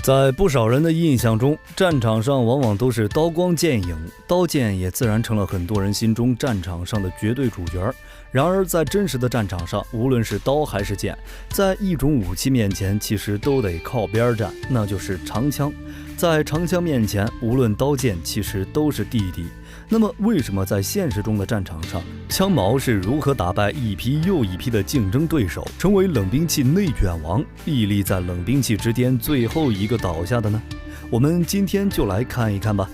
在不少人的印象中，战场上往往都是刀光剑影，刀剑也自然成了很多人心中战场上的绝对主角。然而在真实的战场上，无论是刀还是剑，在一种武器面前其实都得靠边站，那就是长枪。在长枪面前，无论刀剑其实都是弟弟。那么为什么在现实中的战场上，枪矛是如何打败一批又一批的竞争对手，成为冷兵器内卷王，屹立在冷兵器之巅最后一个倒下的呢？我们今天就来看一看吧。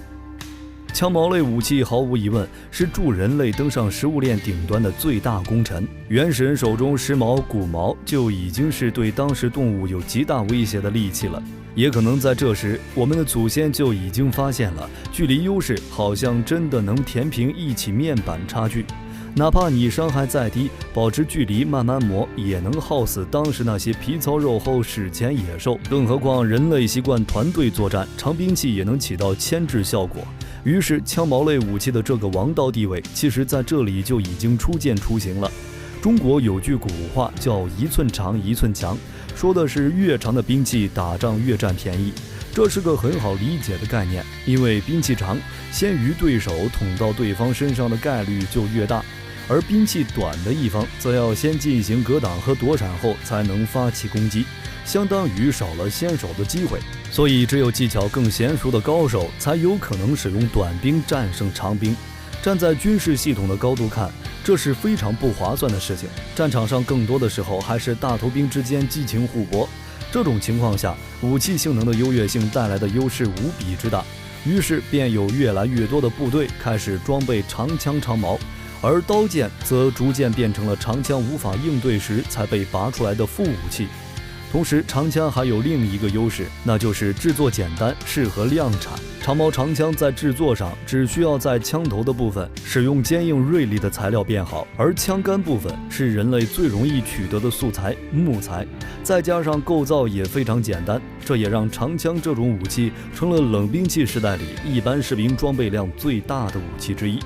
枪矛类武器毫无疑问是助人类登上食物链顶端的最大功臣。原始人手中石矛、骨矛就已经是对当时动物有极大威胁的利器了。也可能在这时，我们的祖先就已经发现了距离优势好像真的能填平一起面板差距。哪怕你伤害再低，保持距离慢慢磨，也能耗死当时那些皮糙肉厚史前野兽。更何况人类习惯团队作战，长兵器也能起到牵制效果。于是枪矛类武器的这个王道地位，其实在这里就已经初见雏形了。中国有句古话叫一寸长一寸强，说的是越长的兵器打仗越占便宜。这是个很好理解的概念，因为兵器长，先于对手捅到对方身上的概率就越大，而兵器短的一方则要先进行格挡和躲闪后才能发起攻击，相当于少了先手的机会。所以只有技巧更娴熟的高手才有可能使用短兵战胜长兵。站在军事系统的高度看，这是非常不划算的事情。战场上更多的时候还是大头兵之间激情互搏，这种情况下，武器性能的优越性带来的优势无比之大，于是便有越来越多的部队开始装备长枪长矛，而刀剑则逐渐变成了长枪无法应对时才被拔出来的副武器。同时，长枪还有另一个优势，那就是制作简单，适合量产。长矛长枪在制作上只需要在枪头的部分使用坚硬锐利的材料变好，而枪杆部分是人类最容易取得的素材木材，再加上构造也非常简单，这也让长枪这种武器成了冷兵器时代里一般士兵装备量最大的武器之一。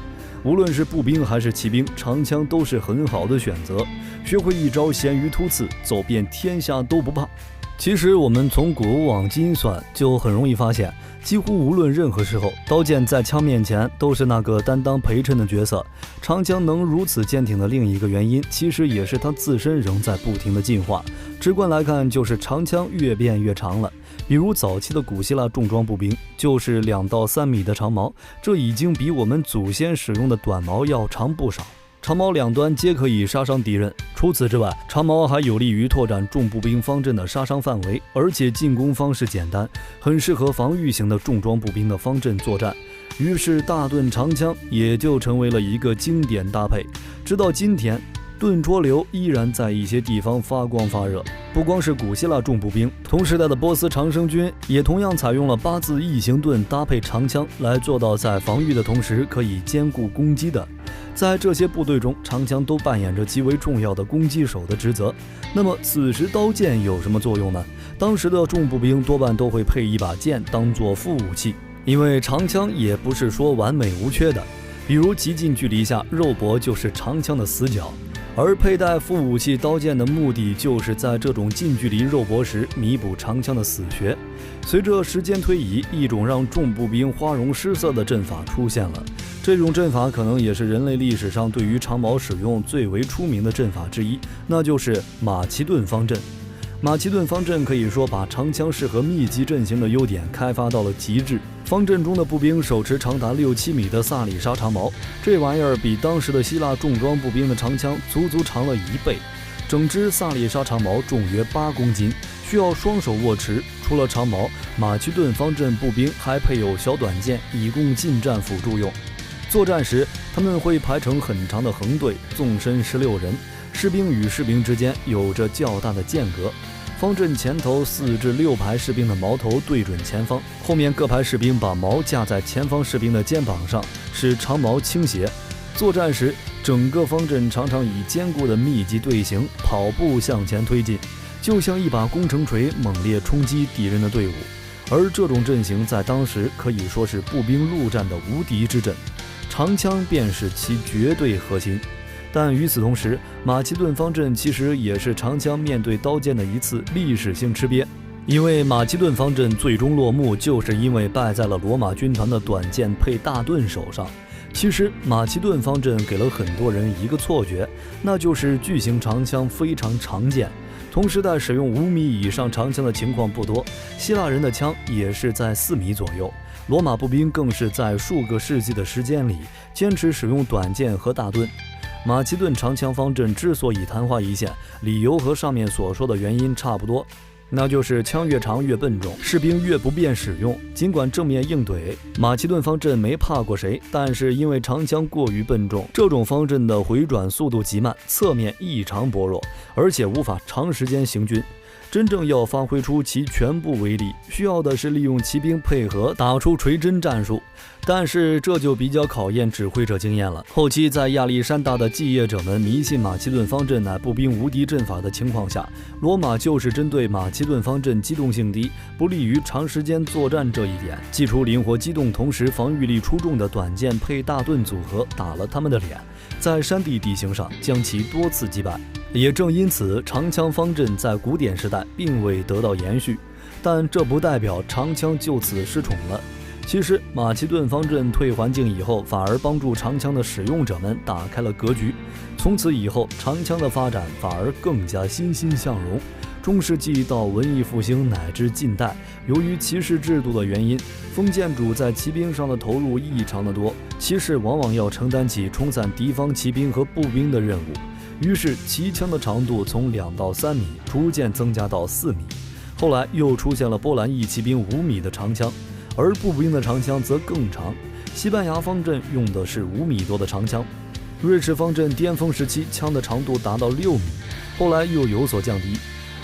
无论是步兵还是骑兵，长枪都是很好的选择。学会一招咸鱼突刺，走遍天下都不怕。其实我们从古往今算，就很容易发现，几乎无论任何时候，刀剑在枪面前都是那个担当陪衬的角色。长枪能如此坚挺的另一个原因，其实也是它自身仍在不停的进化。直观来看，就是长枪越变越长了。比如早期的古希腊重装步兵就是2到3米的长矛，这已经比我们祖先使用的短矛要长不少。长矛两端皆可以杀伤敌人，除此之外，长矛还有利于拓展重步兵方阵的杀伤范围，而且进攻方式简单，很适合防御型的重装步兵的方阵作战。于是大盾长枪也就成为了一个经典搭配。直到今天，盾戳流依然在一些地方发光发热。不光是古希腊重步兵，同时代的波斯长生军也同样采用了8字异形盾搭配长枪，来做到在防御的同时可以兼顾攻击的。在这些部队中，长枪都扮演着极为重要的攻击手的职责。那么此时刀剑有什么作用呢？当时的重步兵多半都会配一把剑当做副武器，因为长枪也不是说完美无缺的，比如极近距离下，肉搏就是长枪的死角。而佩戴副武器刀剑的目的，就是在这种近距离肉搏时弥补长枪的死穴。随着时间推移，一种让重步兵花容失色的阵法出现了。这种阵法可能也是人类历史上对于长矛使用最为出名的阵法之一，那就是马其顿方阵。马其顿方阵可以说把长枪适合密集阵型的优点开发到了极致。方阵中的步兵手持长达6-7米的萨里沙长矛，这玩意儿比当时的希腊重装步兵的长枪足足长了1倍。整支萨里沙长矛重约8公斤，需要双手握持。除了长矛，马其顿方阵步兵还配有小短剑，以供近战辅助用。作战时，他们会排成很长的横队，纵深16人，士兵与士兵之间有着较大的间隔。方阵前头4至6排士兵的矛头对准前方，后面各排士兵把矛架在前方士兵的肩膀上，使长矛倾斜。作战时，整个方阵常常以坚固的密集队形跑步向前推进，就像一把工程锤猛烈冲击敌人的队伍。而这种阵型在当时可以说是步兵陆战的无敌之阵，长枪便是其绝对核心。但与此同时，马其顿方阵其实也是长枪面对刀剑的一次历史性吃瘪。因为马其顿方阵最终落幕，就是因为败在了罗马军团的短剑配大盾手上。其实马其顿方阵给了很多人一个错觉，那就是巨型长枪非常常见，同时代使用5米以上长枪的情况不多，希腊人的枪也是在4米左右，罗马步兵更是在数个世纪的时间里坚持使用短剑和大盾。马其顿长枪方阵之所以昙花一现，理由和上面所说的原因差不多，那就是枪越长越笨重，士兵越不便使用。尽管正面硬怼，马其顿方阵没怕过谁，但是因为长枪过于笨重，这种方阵的回转速度极慢，侧面异常薄弱，而且无法长时间行军。真正要发挥出其全部威力，需要的是利用骑兵配合打出锤针战术，但是这就比较考验指挥者经验了。后期在亚历山大的继业者们迷信马其顿方阵乃步兵无敌阵法的情况下，罗马就是针对马其顿方阵机动性低，不利于长时间作战这一点，祭出灵活机动同时防御力出众的短剑配大盾组合，打了他们的脸，在山地地形上将其多次击败。也正因此，长枪方阵在古典时代并未得到延续，但这不代表长枪就此失宠了。其实马其顿方阵退环境以后，反而帮助长枪的使用者们打开了格局，从此以后长枪的发展反而更加欣欣向荣。中世纪到文艺复兴乃至近代，由于骑士制度的原因，封建主在骑兵上的投入异常的多，骑士往往要承担起冲散敌方骑兵和步兵的任务，于是骑枪的长度从2到3米逐渐增加到4米，后来又出现了波兰翼骑兵5米的长枪，而步兵的长枪则更长。西班牙方阵用的是5米多的长枪，瑞士方阵巅峰时期枪的长度达到6米，后来又有所降低。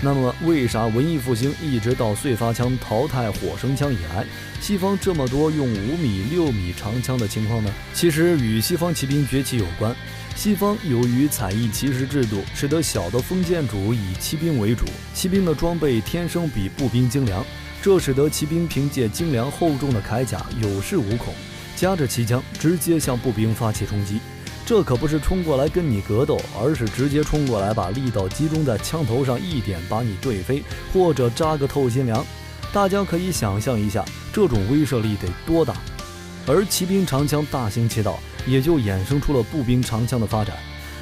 那么为啥文艺复兴一直到燧发枪淘汰火绳枪以来，西方这么多用5米、6米长枪的情况呢？其实与西方骑兵崛起有关。西方由于采邑骑士制度，使得小的封建主以骑兵为主，骑兵的装备天生比步兵精良，这使得骑兵凭借精良厚重的铠甲有恃无恐，夹着骑枪直接向步兵发起冲击。这可不是冲过来跟你格斗，而是直接冲过来把力道集中在枪头上，一点把你对飞，或者扎个透心凉。大家可以想象一下，这种威慑力得多大。而骑兵长枪大行其道，也就衍生出了步兵长枪的发展。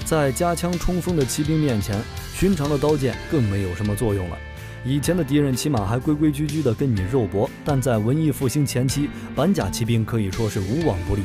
在加枪冲锋的骑兵面前，寻常的刀剑更没有什么作用了。以前的敌人起码还规规矩矩地跟你肉搏，但在文艺复兴前期，板甲骑兵可以说是无往不利，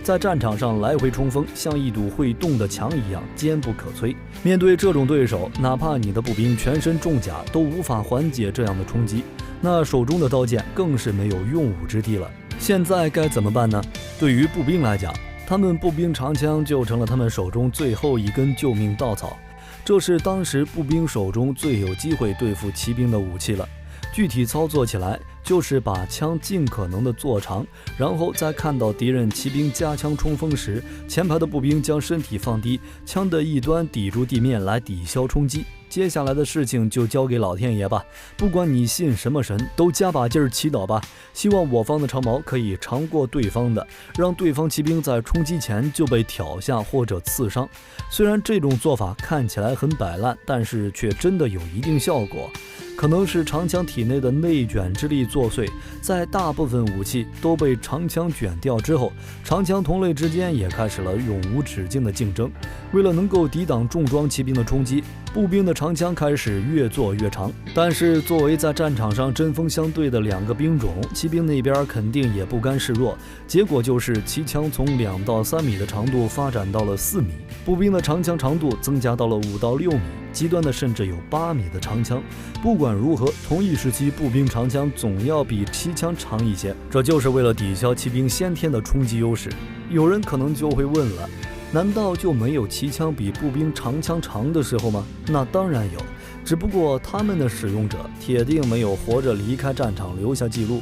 在战场上来回冲锋，像一堵会动的墙一样坚不可摧。面对这种对手，哪怕你的步兵全身重甲都无法缓解这样的冲击，那手中的刀剑更是没有用武之地了。现在该怎么办呢？对于步兵来讲，他们步兵长枪就成了他们手中最后一根救命稻草，这是当时步兵手中最有机会对付骑兵的武器了。具体操作起来，就是把枪尽可能的做长，然后在看到敌人骑兵加枪冲锋时，前排的步兵将身体放低，枪的一端抵住地面来抵消冲击。接下来的事情就交给老天爷吧，不管你信什么神，都加把劲儿祈祷吧，希望我方的长矛可以长过对方的，让对方骑兵在冲击前就被挑下或者刺伤。虽然这种做法看起来很摆烂，但是却真的有一定效果。可能是长枪体内的内卷之力作祟，在大部分武器都被长枪卷掉之后，长枪同类之间也开始了永无止境的竞争。为了能够抵挡重装骑兵的冲击，步兵的长枪开始越做越长。但是作为在战场上针锋相对的2个兵种，骑兵那边肯定也不甘示弱，结果就是骑枪从2到3米的长度发展到了4米，步兵的长枪长度增加到了5到6米，极端的甚至有8米的长枪。不管如何，同一时期步兵长枪总要比骑枪长一些，这就是为了抵消骑兵先天的冲击优势。有人可能就会问了，难道就没有骑枪比步兵长枪长的时候吗？那当然有，只不过他们的使用者铁定没有活着离开战场留下记录，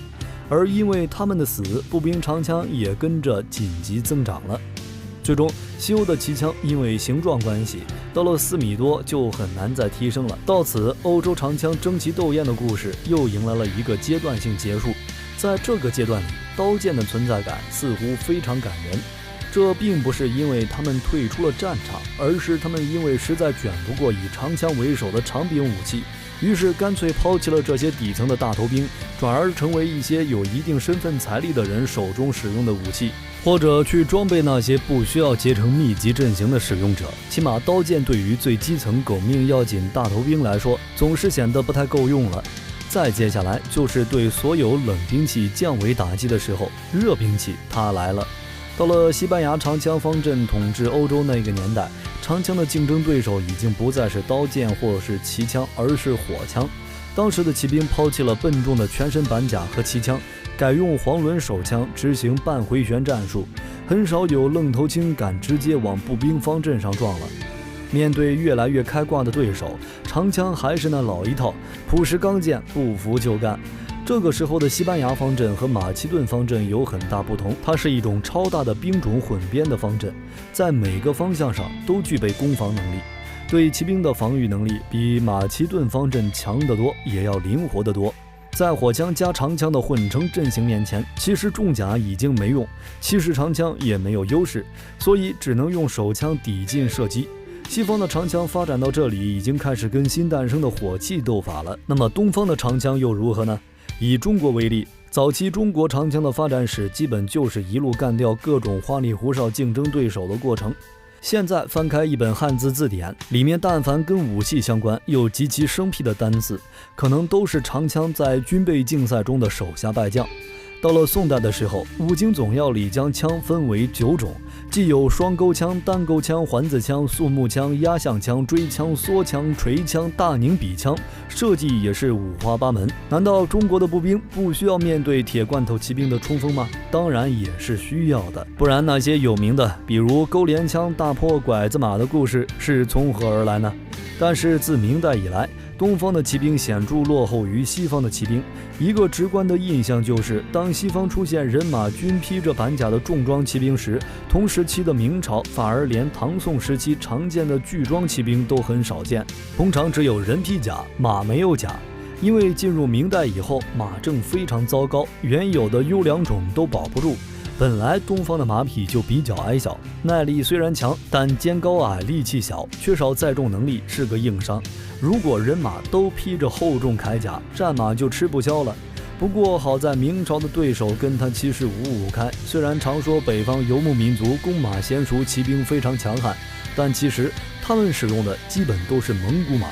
而因为他们的死，步兵长枪也跟着紧急增长了。最终，西欧的骑枪因为形状关系，到了4米多就很难再提升了。到此，欧洲长枪争奇斗艳的故事又迎来了一个阶段性结束。在这个阶段里，刀剑的存在感似乎非常感人。这并不是因为他们退出了战场，而是他们因为实在卷不过以长枪为首的长柄武器，于是干脆抛弃了这些底层的大头兵，转而成为一些有一定身份财力的人手中使用的武器，或者去装备那些不需要结成密集阵型的使用者。起码刀剑对于最基层狗命要紧大头兵来说，总是显得不太够用了。再接下来就是对所有冷兵器降维打击的时候，热兵器它来了。到了西班牙长枪方阵统治欧洲那个年代，长枪的竞争对手已经不再是刀剑或是骑枪，而是火枪。当时的骑兵抛弃了笨重的全身板甲和骑枪，改用黄轮手枪执行半回旋战术，很少有愣头青敢直接往步兵方阵上撞了。面对越来越开挂的对手，长枪还是那老一套，朴实刚健，不服就干。这个时候的西班牙方阵和马其顿方阵有很大不同，它是一种超大的兵种混编的方阵，在每个方向上都具备攻防能力，对骑兵的防御能力比马其顿方阵强得多，也要灵活得多。在火枪加长枪的混成阵型面前，其实重甲已经没用，其实长枪也没有优势，所以只能用手枪抵近射击。西方的长枪发展到这里，已经开始跟新诞生的火器斗法了。那么东方的长枪又如何呢？以中国为例，早期中国长枪的发展史基本就是一路干掉各种花里胡哨竞争对手的过程。现在翻开一本汉字字典，里面但凡跟武器相关又极其生僻的单字，可能都是长枪在军备竞赛中的手下败将。到了宋代的时候，武经总要里将枪分为9种，既有双钩枪、单钩枪、环子枪、肃穆枪、压象枪、锥枪、缩枪、锤枪、大拧笔枪，设计也是五花八门。难道中国的步兵不需要面对铁罐头骑兵的冲锋吗？当然也是需要的，不然那些有名的，比如钩镰枪、大坡拐子马的故事是从何而来呢？但是自明代以来，东方的骑兵显著落后于西方的骑兵。一个直观的印象就是，当西方出现人马均披着板甲的重装骑兵时，同时期的明朝反而连唐宋时期常见的巨装骑兵都很少见，通常只有人披甲，马没有甲。因为进入明代以后，马政非常糟糕，原有的优良种都保不住。本来东方的马匹就比较矮小，耐力虽然强，但肩高矮，力气小，缺少载重能力，是个硬伤。如果人马都披着厚重铠甲，战马就吃不消了。不过好在明朝的对手跟他其实五五开，虽然常说北方游牧民族弓马娴熟，骑兵非常强悍，但其实他们使用的基本都是蒙古马，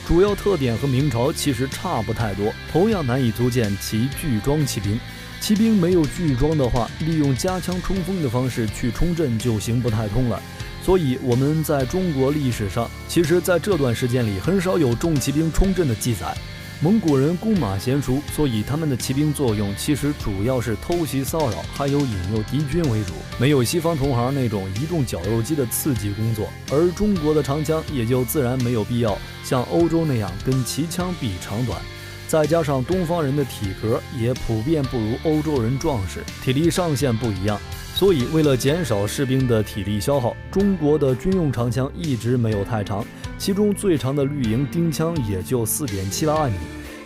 主要特点和明朝其实差不太多，同样难以足见其巨装骑兵。骑兵没有巨装的话，利用加枪冲锋的方式去冲阵就行不太通了。所以我们在中国历史上，其实在这段时间里很少有重骑兵冲阵的记载。蒙古人弓马娴熟，所以他们的骑兵作用其实主要是偷袭骚扰，还有引诱敌军为主，没有西方同行那种移动绞肉机的刺激工作。而中国的长枪也就自然没有必要像欧洲那样跟骑枪比长短。再加上东方人的体格也普遍不如欧洲人壮实，体力上限不一样，所以为了减少士兵的体力消耗，中国的军用长枪一直没有太长，其中最长的绿营钉枪也就 4.78 米。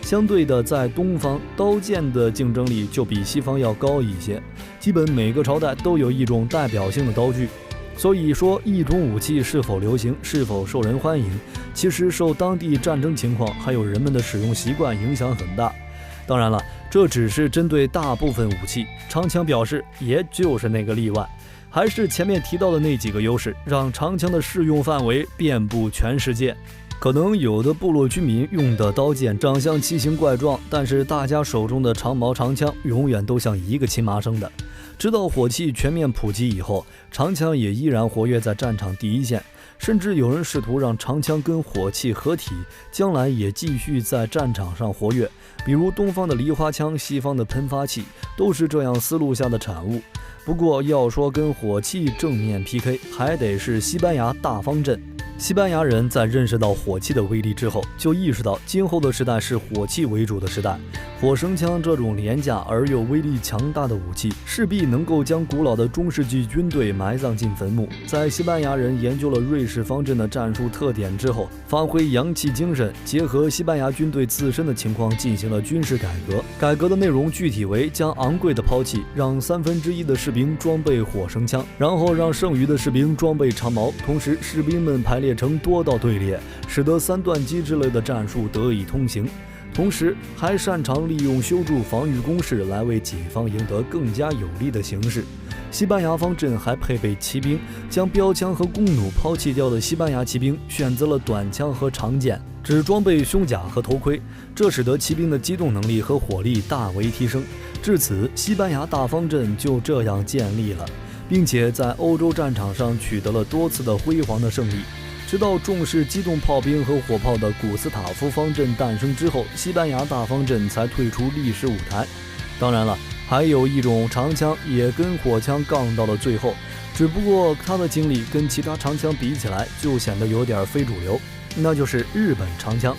相对的，在东方刀剑的竞争力就比西方要高一些，基本每个朝代都有一种代表性的刀具。所以说，一种武器是否流行，是否受人欢迎，其实受当地战争情况还有人们的使用习惯影响很大。当然了，这只是针对大部分武器，长枪表示也就是那个例外。还是前面提到的那几个优势，让长枪的适用范围遍布全世界。可能有的部落居民用的刀剑长相奇形怪状，但是大家手中的长矛长枪永远都像一个亲妈生的。直到火器全面普及以后，长枪也依然活跃在战场第一线，甚至有人试图让长枪跟火器合体，将来也继续在战场上活跃。比如东方的梨花枪，西方的喷发器，都是这样思路下的产物。不过要说跟火器正面 PK， 还得是西班牙大方阵。西班牙人在认识到火器的威力之后，就意识到今后的时代是火器为主的时代，火绳枪这种廉价而又威力强大的武器，势必能够将古老的中世纪军队埋葬进坟墓。在西班牙人研究了瑞士方阵的战术特点之后，发挥洋气精神，结合西班牙军队自身的情况进行了军事改革。改革的内容具体为将昂贵的抛弃，让1/3的士兵装备火绳枪，然后让剩余的士兵装备长矛，同时士兵们排列成多道队列，使得3段机之类的战术得以通行。同时还擅长利用修筑防御工事来为己方赢得更加有利的形势。西班牙方阵还配备骑兵，将标枪和弓弩抛弃掉的西班牙骑兵选择了短枪和长剑，只装备胸甲和头盔，这使得骑兵的机动能力和火力大为提升。至此，西班牙大方阵就这样建立了，并且在欧洲战场上取得了多次的辉煌的胜利。直到重视机动炮兵和火炮的古斯塔夫方阵诞生之后，西班牙大方阵才退出历史舞台。当然了，还有一种长枪也跟火枪杠到了最后，只不过它的经历跟其他长枪比起来就显得有点非主流，那就是日本长枪。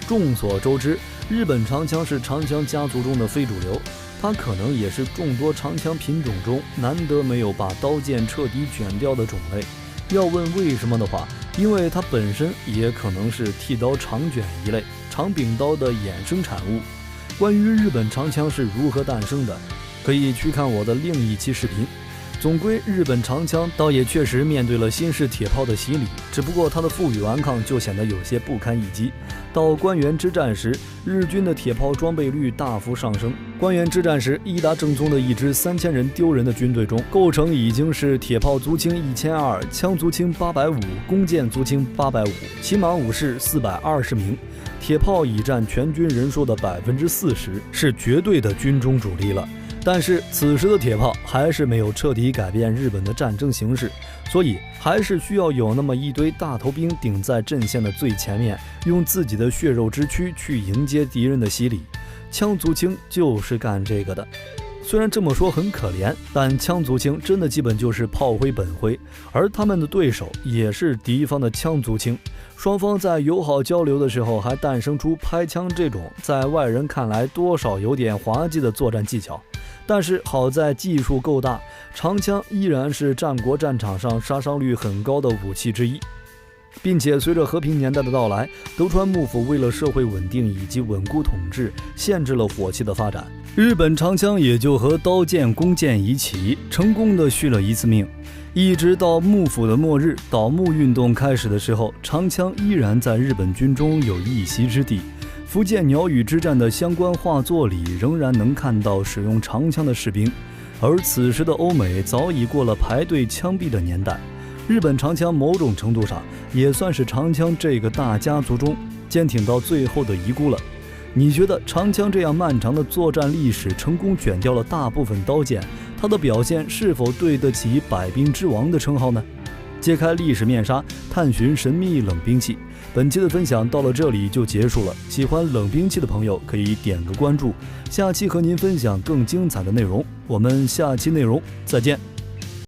众所周知，日本长枪是长枪家族中的非主流，它可能也是众多长枪品种中难得没有把刀剑彻底卷掉的种类。要问为什么的话，因为它本身也可能是剃刀长卷一类长柄刀的衍生产物。关于日本长枪是如何诞生的，可以去看我的另一期视频。总归日本长枪倒也确实面对了新式铁炮的洗礼，只不过它的负隅顽抗就显得有些不堪一击。到关原之战时，日军的铁炮装备率大幅上升。关原之战时，伊达政宗的一支3000人丢人的军队中，构成已经是铁炮族轻1200，枪族轻850，弓箭族轻850，骑马武士420名。铁炮已占全军人数的40%，是绝对的军中主力了。但是此时的铁炮还是没有彻底改变日本的战争形势，所以还是需要有那么一堆大头兵顶在阵线的最前面，用自己的血肉之躯去迎接敌人的洗礼。枪族轻就是干这个的。虽然这么说很可怜，但枪族轻真的基本就是炮灰本灰，而他们的对手也是敌方的枪族轻。双方在友好交流的时候，还诞生出拍枪这种在外人看来多少有点滑稽的作战技巧。但是好在技术够大，长枪依然是战国战场上杀伤率很高的武器之一。并且随着和平年代的到来，德川幕府为了社会稳定以及稳固统治，限制了火器的发展，日本长枪也就和刀剑弓箭一起成功的续了一次命。一直到幕府的末日，倒幕运动开始的时候，长枪依然在日本军中有一席之地。福建鸟羽之战的相关画作里仍然能看到使用长枪的士兵，而此时的欧美早已过了排队枪毙的年代。日本长枪某种程度上也算是长枪这个大家族中坚挺到最后的遗孤了。你觉得长枪这样漫长的作战历史成功卷掉了大部分刀剑，它的表现是否对得起百兵之王的称号呢？揭开历史面纱，探寻神秘冷兵器。本期的分享到了这里就结束了，喜欢冷兵器的朋友可以点个关注，下期和您分享更精彩的内容，我们下期内容再见。